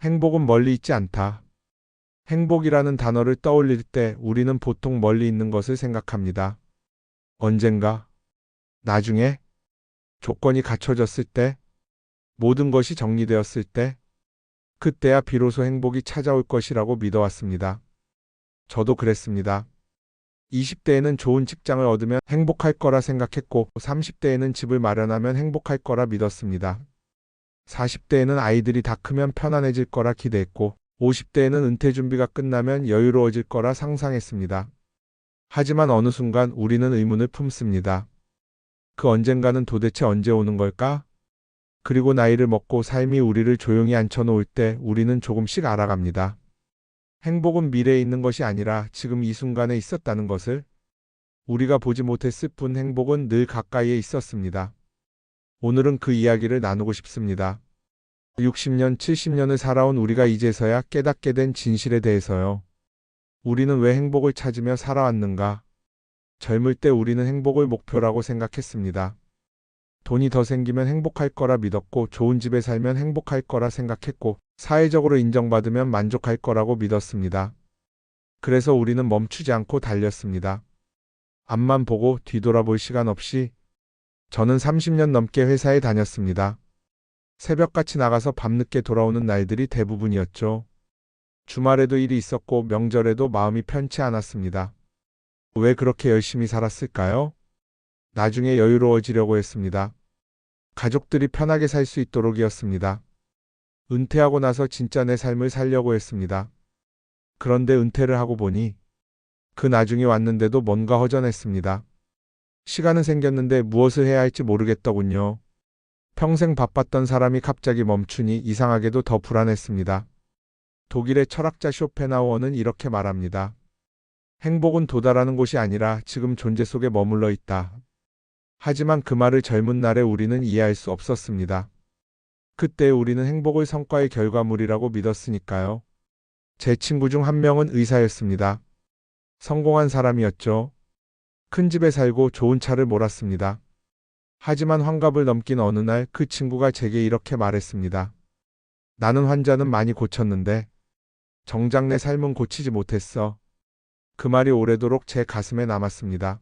행복은 멀리 있지 않다. 행복이라는 단어를 떠올릴 때 우리는 보통 멀리 있는 것을 생각합니다. 언젠가, 나중에, 조건이 갖춰졌을 때, 모든 것이 정리되었을 때, 그때야 비로소 행복이 찾아올 것이라고 믿어왔습니다. 저도 그랬습니다. 20대에는 좋은 직장을 얻으면 행복할 거라 생각했고, 30대에는 집을 마련하면 행복할 거라 믿었습니다. 40대에는 아이들이 다 크면 편안해질 거라 기대했고, 50대에는 은퇴 준비가 끝나면 여유로워질 거라 상상했습니다. 하지만 어느 순간 우리는 의문을 품습니다. 그 언젠가는 도대체 언제 오는 걸까? 그리고 나이를 먹고 삶이 우리를 조용히 앉혀놓을 때 우리는 조금씩 알아갑니다. 행복은 미래에 있는 것이 아니라 지금 이 순간에 있었다는 것을, 우리가 보지 못했을 뿐 행복은 늘 가까이에 있었습니다. 오늘은 그 이야기를 나누고 싶습니다. 60년, 70년을 살아온 우리가 이제서야 깨닫게 된 진실에 대해서요. 우리는 왜 행복을 찾으며 살아왔는가? 젊을 때 우리는 행복을 목표라고 생각했습니다. 돈이 더 생기면 행복할 거라 믿었고, 좋은 집에 살면 행복할 거라 생각했고, 사회적으로 인정받으면 만족할 거라고 믿었습니다. 그래서 우리는 멈추지 않고 달렸습니다. 앞만 보고 뒤돌아볼 시간 없이. 저는 30년 넘게 회사에 다녔습니다. 새벽같이 나가서 밤늦게 돌아오는 날들이 대부분이었죠. 주말에도 일이 있었고 명절에도 마음이 편치 않았습니다. 왜 그렇게 열심히 살았을까요? 나중에 여유로워지려고 했습니다. 가족들이 편하게 살 수 있도록이었습니다. 은퇴하고 나서 진짜 내 삶을 살려고 했습니다. 그런데 은퇴를 하고 보니 그 나중이 왔는데도 뭔가 허전했습니다. 시간은 생겼는데 무엇을 해야 할지 모르겠더군요. 평생 바빴던 사람이 갑자기 멈추니 이상하게도 더 불안했습니다. 독일의 철학자 쇼펜하우어는 이렇게 말합니다. 행복은 도달하는 곳이 아니라 지금 존재 속에 머물러 있다. 하지만 그 말을 젊은 날에 우리는 이해할 수 없었습니다. 그때 우리는 행복을 성과의 결과물이라고 믿었으니까요. 제 친구 중 한 명은 의사였습니다. 성공한 사람이었죠. 큰 집에 살고 좋은 차를 몰았습니다. 하지만 환갑을 넘긴 어느 날 그 친구가 제게 이렇게 말했습니다. 나는 환자는 많이 고쳤는데 정작 내 삶은 고치지 못했어. 그 말이 오래도록 제 가슴에 남았습니다.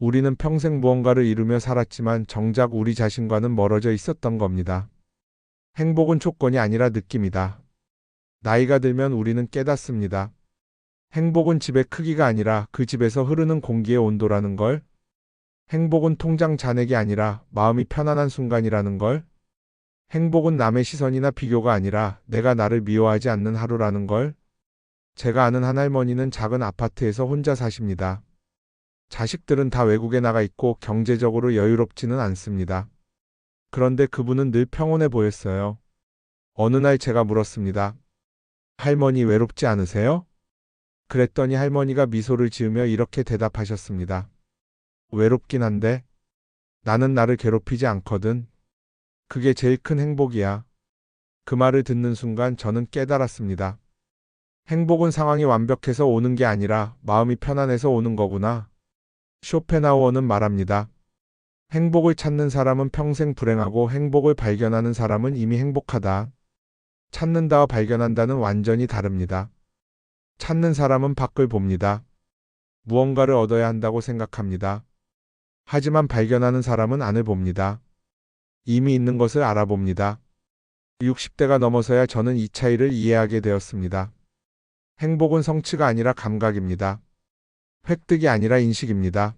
우리는 평생 무언가를 이루며 살았지만 정작 우리 자신과는 멀어져 있었던 겁니다. 행복은 조건이 아니라 느낌이다. 나이가 들면 우리는 깨닫습니다. 행복은 집의 크기가 아니라 그 집에서 흐르는 공기의 온도라는 걸. 행복은 통장 잔액이 아니라 마음이 편안한 순간이라는 걸. 행복은 남의 시선이나 비교가 아니라 내가 나를 미워하지 않는 하루라는 걸. 제가 아는 한 할머니는 작은 아파트에서 혼자 사십니다. 자식들은 다 외국에 나가 있고 경제적으로 여유롭지는 않습니다. 그런데 그분은 늘 평온해 보였어요. 어느 날 제가 물었습니다. 할머니 외롭지 않으세요? 그랬더니 할머니가 미소를 지으며 이렇게 대답하셨습니다. 외롭긴 한데 나는 나를 괴롭히지 않거든. 그게 제일 큰 행복이야. 그 말을 듣는 순간 저는 깨달았습니다. 행복은 상황이 완벽해서 오는 게 아니라 마음이 편안해서 오는 거구나. 쇼펜하우어는 말합니다. 행복을 찾는 사람은 평생 불행하고 행복을 발견하는 사람은 이미 행복하다. 찾는다와 발견한다는 완전히 다릅니다. 찾는 사람은 밖을 봅니다. 무언가를 얻어야 한다고 생각합니다. 하지만 발견하는 사람은 안을 봅니다. 이미 있는 것을 알아봅니다. 60대가 넘어서야 저는 이 차이를 이해하게 되었습니다. 행복은 성취가 아니라 감각입니다. 획득이 아니라 인식입니다.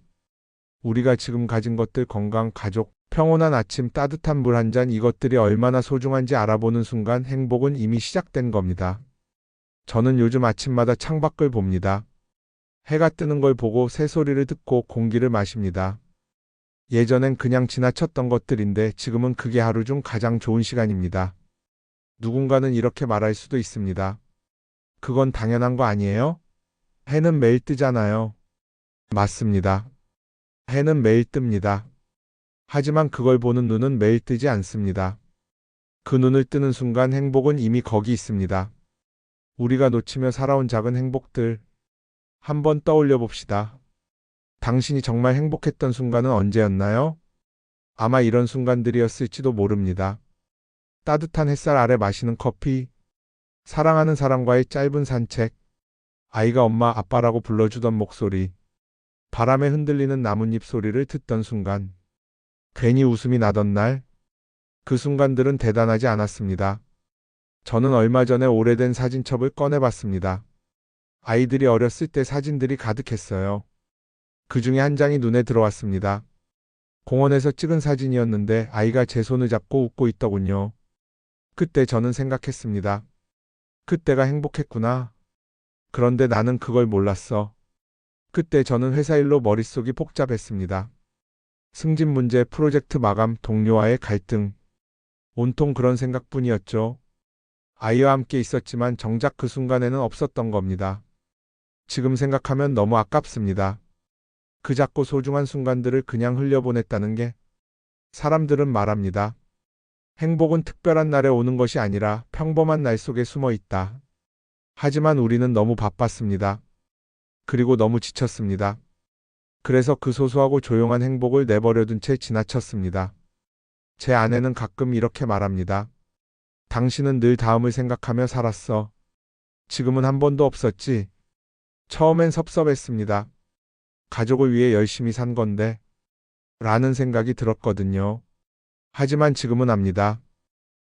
우리가 지금 가진 것들, 건강, 가족, 평온한 아침, 따뜻한 물 한 잔, 이것들이 얼마나 소중한지 알아보는 순간 행복은 이미 시작된 겁니다. 저는 요즘 아침마다 창밖을 봅니다. 해가 뜨는 걸 보고 새소리를 듣고 공기를 마십니다. 예전엔 그냥 지나쳤던 것들인데 지금은 그게 하루 중 가장 좋은 시간입니다. 누군가는 이렇게 말할 수도 있습니다. 그건 당연한 거 아니에요? 해는 매일 뜨잖아요. 맞습니다. 해는 매일 뜹니다. 하지만 그걸 보는 눈은 매일 뜨지 않습니다. 그 눈을 뜨는 순간 행복은 이미 거기 있습니다. 우리가 놓치며 살아온 작은 행복들, 한번 떠올려 봅시다. 당신이 정말 행복했던 순간은 언제였나요? 아마 이런 순간들이었을지도 모릅니다. 따뜻한 햇살 아래 마시는 커피, 사랑하는 사람과의 짧은 산책, 아이가 엄마 아빠라고 불러주던 목소리, 바람에 흔들리는 나뭇잎 소리를 듣던 순간, 괜히 웃음이 나던 날, 그 순간들은 대단하지 않았습니다. 저는 얼마 전에 오래된 사진첩을 꺼내봤습니다. 아이들이 어렸을 때 사진들이 가득했어요. 그 중에 한 장이 눈에 들어왔습니다. 공원에서 찍은 사진이었는데 아이가 제 손을 잡고 웃고 있더군요. 그때 저는 생각했습니다. 그때가 행복했구나. 그런데 나는 그걸 몰랐어. 그때 저는 회사 일로 머릿속이 복잡했습니다. 승진 문제, 프로젝트 마감, 동료와의 갈등. 온통 그런 생각뿐이었죠. 아이와 함께 있었지만 정작 그 순간에는 없었던 겁니다. 지금 생각하면 너무 아깝습니다. 그 작고 소중한 순간들을 그냥 흘려보냈다는 게. 사람들은 말합니다. 행복은 특별한 날에 오는 것이 아니라 평범한 날 속에 숨어 있다. 하지만 우리는 너무 바빴습니다. 그리고 너무 지쳤습니다. 그래서 그 소소하고 조용한 행복을 내버려둔 채 지나쳤습니다. 제 아내는 가끔 이렇게 말합니다. 당신은 늘 다음을 생각하며 살았어. 지금은 한 번도 없었지. 처음엔 섭섭했습니다. 가족을 위해 열심히 산 건데, 라는 생각이 들었거든요. 하지만 지금은 압니다.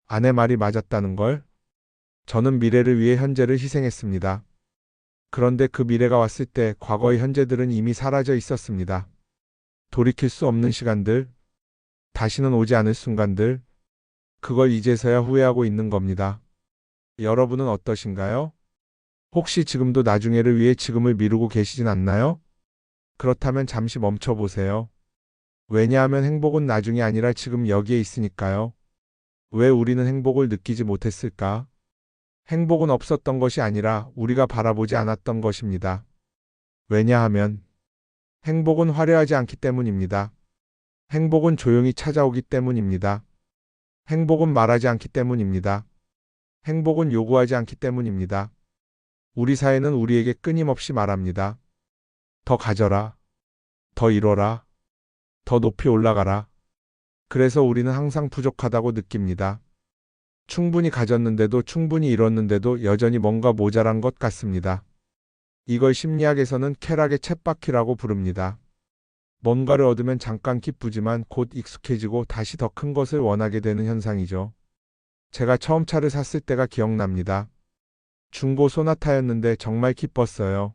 아내 말이 맞았다는 걸. 저는 미래를 위해 현재를 희생했습니다. 그런데 그 미래가 왔을 때 과거의 현재들은 이미 사라져 있었습니다. 돌이킬 수 없는 시간들, 다시는 오지 않을 순간들, 그걸 이제서야 후회하고 있는 겁니다. 여러분은 어떠신가요? 혹시 지금도 나중에를 위해 지금을 미루고 계시진 않나요? 그렇다면 잠시 멈춰보세요. 왜냐하면 행복은 나중이 아니라 지금 여기에 있으니까요. 왜 우리는 행복을 느끼지 못했을까? 행복은 없었던 것이 아니라 우리가 바라보지 않았던 것입니다. 왜냐하면 행복은 화려하지 않기 때문입니다. 행복은 조용히 찾아오기 때문입니다. 행복은 말하지 않기 때문입니다. 행복은 요구하지 않기 때문입니다. 우리 사회는 우리에게 끊임없이 말합니다. 더 가져라. 더 이뤄라. 더 높이 올라가라. 그래서 우리는 항상 부족하다고 느낍니다. 충분히 가졌는데도 충분히 이뤘는데도 여전히 뭔가 모자란 것 같습니다. 이걸 심리학에서는 쾌락의 쳇바퀴라고 부릅니다. 뭔가를 얻으면 잠깐 기쁘지만 곧 익숙해지고 다시 더 큰 것을 원하게 되는 현상이죠. 제가 처음 차를 샀을 때가 기억납니다. 중고 소나타였는데 정말 기뻤어요.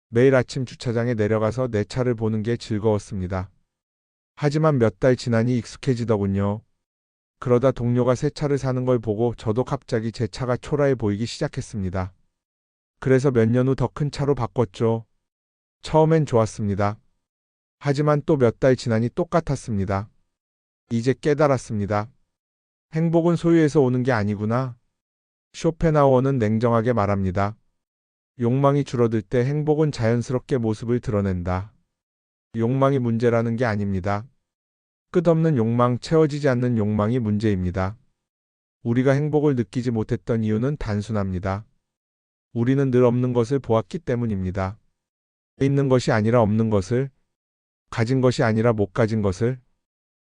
매일 아침 주차장에 내려가서 내 차를 보는 게 즐거웠습니다. 하지만 몇 달 지나니 익숙해지더군요. 그러다 동료가 새 차를 사는 걸 보고 저도 갑자기 제 차가 초라해 보이기 시작했습니다. 그래서 몇 년 후 더 큰 차로 바꿨죠. 처음엔 좋았습니다. 하지만 또 몇 달 지나니 똑같았습니다. 이제 깨달았습니다. 행복은 소유에서 오는 게 아니구나. 쇼펜하우어는 냉정하게 말합니다. 욕망이 줄어들 때 행복은 자연스럽게 모습을 드러낸다. 욕망이 문제라는 게 아닙니다. 끝없는 욕망, 채워지지 않는 욕망이 문제입니다. 우리가 행복을 느끼지 못했던 이유는 단순합니다. 우리는 늘 없는 것을 보았기 때문입니다. 있는 것이 아니라 없는 것을, 가진 것이 아니라 못 가진 것을,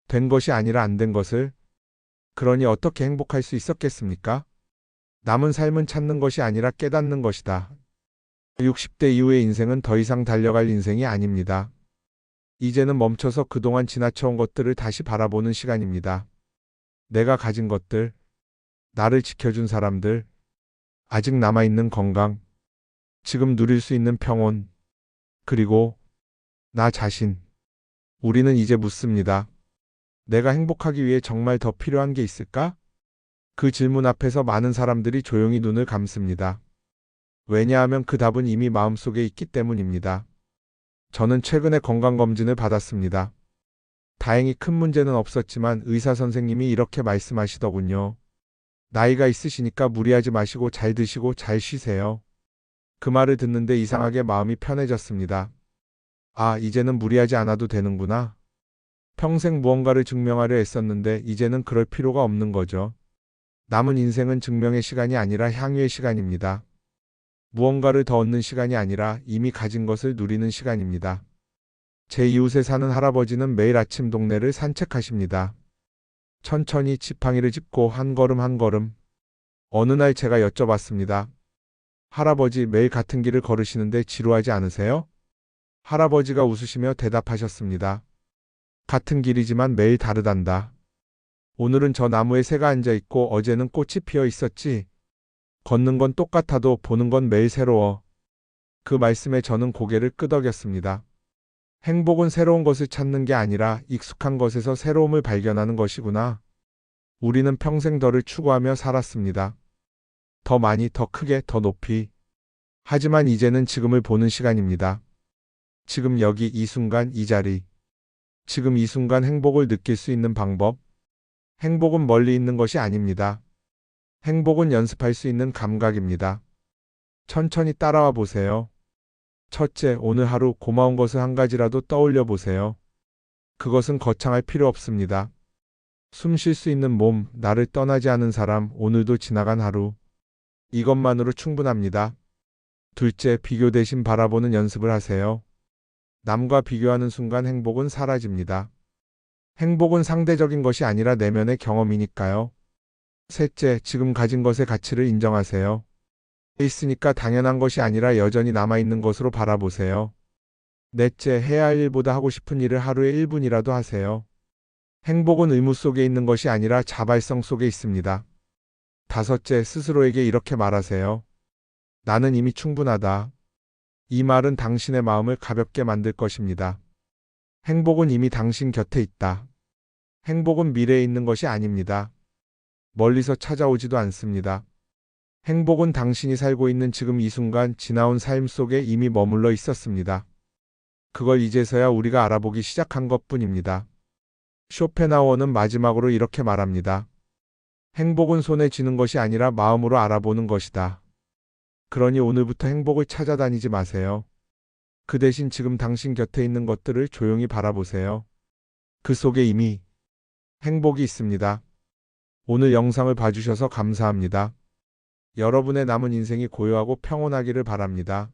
된 것이 아니라 안 된 것을. 그러니 어떻게 행복할 수 있었겠습니까? 남은 삶은 찾는 것이 아니라 깨닫는 것이다. 60대 이후의 인생은 더 이상 달려갈 인생이 아닙니다. 이제는 멈춰서 그동안 지나쳐온 것들을 다시 바라보는 시간입니다. 내가 가진 것들, 나를 지켜준 사람들, 아직 남아있는 건강, 지금 누릴 수 있는 평온, 그리고 나 자신. 우리는 이제 묻습니다. 내가 행복하기 위해 정말 더 필요한 게 있을까? 그 질문 앞에서 많은 사람들이 조용히 눈을 감습니다. 왜냐하면 그 답은 이미 마음속에 있기 때문입니다. 저는 최근에 건강검진을 받았습니다. 다행히 큰 문제는 없었지만 의사 선생님이 이렇게 말씀하시더군요. 나이가 있으시니까 무리하지 마시고 잘 드시고 잘 쉬세요. 그 말을 듣는데 이상하게 마음이 편해졌습니다. 아, 이제는 무리하지 않아도 되는구나. 평생 무언가를 증명하려 애썼는데 이제는 그럴 필요가 없는 거죠. 남은 인생은 증명의 시간이 아니라 향유의 시간입니다. 무언가를 더 얻는 시간이 아니라 이미 가진 것을 누리는 시간입니다. 제 이웃에 사는 할아버지는 매일 아침 동네를 산책하십니다. 천천히 지팡이를 짚고 한 걸음 한 걸음. 어느 날 제가 여쭤봤습니다. 할아버지 매일 같은 길을 걸으시는데 지루하지 않으세요? 할아버지가 웃으시며 대답하셨습니다. 같은 길이지만 매일 다르단다. 오늘은 저 나무에 새가 앉아 있고 어제는 꽃이 피어 있었지. 걷는 건 똑같아도 보는 건 매일 새로워. 그 말씀에 저는 고개를 끄덕였습니다. 행복은 새로운 것을 찾는 게 아니라 익숙한 것에서 새로움을 발견하는 것이구나. 우리는 평생 더를 추구하며 살았습니다. 더 많이, 더 크게, 더 높이. 하지만 이제는 지금을 보는 시간입니다. 지금 여기 이 순간 이 자리. 지금 이 순간 행복을 느낄 수 있는 방법. 행복은 멀리 있는 것이 아닙니다. 행복은 연습할 수 있는 감각입니다. 천천히 따라와 보세요. 첫째, 오늘 하루 고마운 것을 한 가지라도 떠올려 보세요. 그것은 거창할 필요 없습니다. 숨 쉴 수 있는 몸, 나를 떠나지 않은 사람, 오늘도 지나간 하루. 이것만으로 충분합니다. 둘째, 비교 대신 바라보는 연습을 하세요. 남과 비교하는 순간 행복은 사라집니다. 행복은 상대적인 것이 아니라 내면의 경험이니까요. 셋째, 지금 가진 것의 가치를 인정하세요. 있으니까 당연한 것이 아니라 여전히 남아있는 것으로 바라보세요. 넷째, 해야 할 일보다 하고 싶은 일을 하루에 1분이라도 하세요. 행복은 의무 속에 있는 것이 아니라 자발성 속에 있습니다. 다섯째, 스스로에게 이렇게 말하세요. 나는 이미 충분하다. 이 말은 당신의 마음을 가볍게 만들 것입니다. 행복은 이미 당신 곁에 있다. 행복은 미래에 있는 것이 아닙니다. 멀리서 찾아오지도 않습니다. 행복은 당신이 살고 있는 지금 이 순간 지나온 삶 속에 이미 머물러 있었습니다. 그걸 이제서야 우리가 알아보기 시작한 것뿐입니다. 쇼펜하우어는 마지막으로 이렇게 말합니다. 행복은 손에 쥐는 것이 아니라 마음으로 알아보는 것이다. 그러니 오늘부터 행복을 찾아다니지 마세요. 그 대신 지금 당신 곁에 있는 것들을 조용히 바라보세요. 그 속에 이미 행복이 있습니다. 오늘 영상을 봐주셔서 감사합니다. 여러분의 남은 인생이 고요하고 평온하기를 바랍니다.